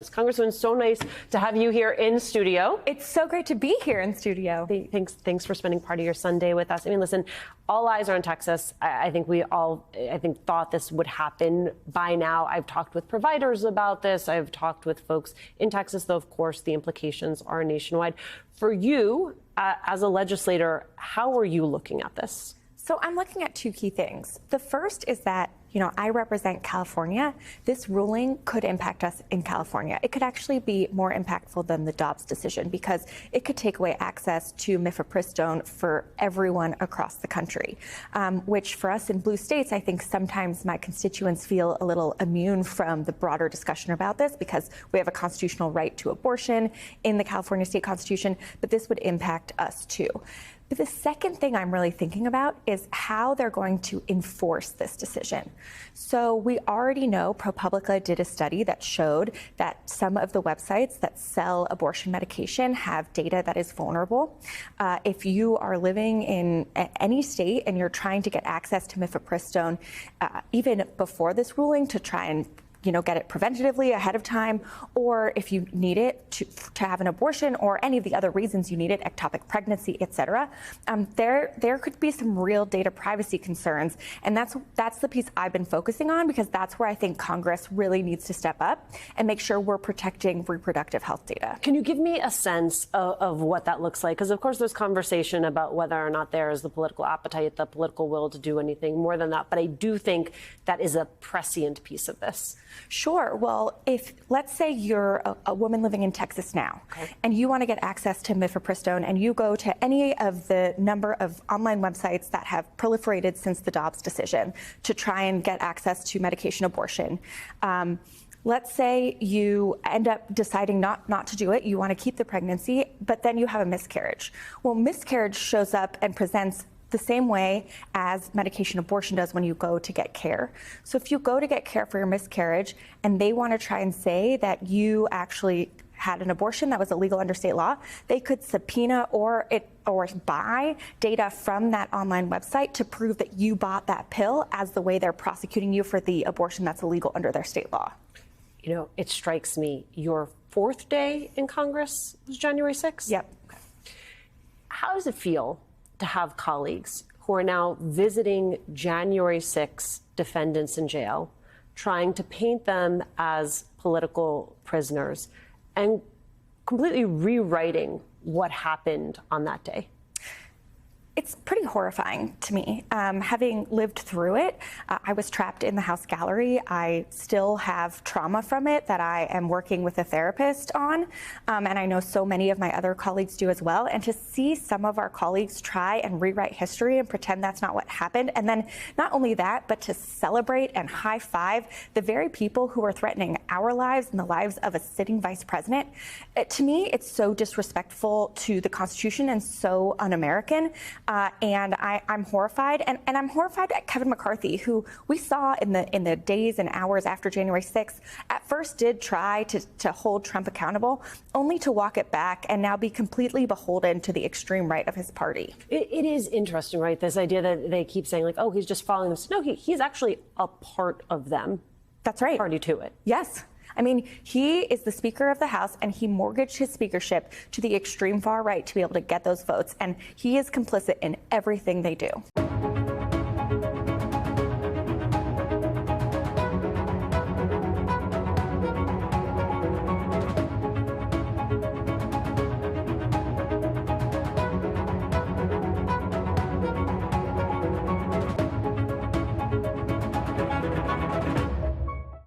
Congresswoman, so nice to have you here in studio. It's so great to be here in studio. Thanks for spending part of your Sunday with us. I mean, listen, all eyes are on Texas. I think we all, thought this would happen by now. I've talked with providers about this. I've talked with folks in Texas, though, of course, the implications are nationwide. For you, as a legislator, how are you looking at this? So I'm looking at two key things. The first is that, I represent California. This ruling could impact us in California. It could actually be more impactful than the Dobbs decision because it could take away access to mifepristone for everyone across the country, which for us in blue states, I think sometimes my constituents feel a little immune from the broader discussion about this because we have a constitutional right to abortion in the California state constitution, but this would impact us too. But the second thing I'm really thinking about is how they're going to enforce this decision. So we already know ProPublica did a study that showed that some of the websites that sell abortion medication have data that is vulnerable. If you are living in any state and you're trying to get access to mifepristone, even before this ruling to try and get it preventatively ahead of time, or if you need it to have an abortion or any of the other reasons you need it, ectopic pregnancy, et cetera, there could be some real data privacy concerns. And that's the piece I've been focusing on because that's where I think Congress really needs to step up and make sure we're protecting reproductive health data. Can you give me a sense of what that looks like? Because, of course, there's conversation about whether or not there is the political appetite, the political will to do anything more than that. But I do think that is a prescient piece of this. Sure. Well, if let's say you're a woman living in Texas now, and you want to get access to mifepristone, and you go to any of the number of online websites that have proliferated since the Dobbs decision to try and get access to medication abortion. Let's say you end up deciding not to do it. You want to keep the pregnancy, but then you have a miscarriage. Well, miscarriage shows up and presents the same way as medication abortion does when you go to get care. So if you go to get care for your miscarriage and they want to try and say that you actually had an abortion that was illegal under state law, they could subpoena or buy data from that online website to prove that you bought that pill as the way they're prosecuting you for the abortion that's illegal under their state law. It strikes me your fourth day in Congress was January 6th? Yep. How does it feel to have colleagues who are now visiting January 6 defendants in jail, trying to paint them as political prisoners and completely rewriting what happened on that day? It's pretty horrifying to me. Having lived through it, I was trapped in the House gallery. I still have trauma from it that I am working with a therapist on, and I know so many of my other colleagues do as well. And to see some of our colleagues try and rewrite history and pretend that's not what happened, and then not only that, but to celebrate and high-five the very people who are threatening our lives and the lives of a sitting vice president, to me, it's so disrespectful to the Constitution and so un-American. And I'm horrified, and I'm horrified at Kevin McCarthy, who we saw in the days and hours after January 6th, at first did try to hold Trump accountable, only to walk it back and now be completely beholden to the extreme right of his party. It is interesting, right? This idea that they keep saying, like, oh, he's just following them. No, he's actually a part of them. That's right. Party to it. Yes. I mean, he is the Speaker of the House, and he mortgaged his speakership to the extreme far right to be able to get those votes, and he is complicit in everything they do.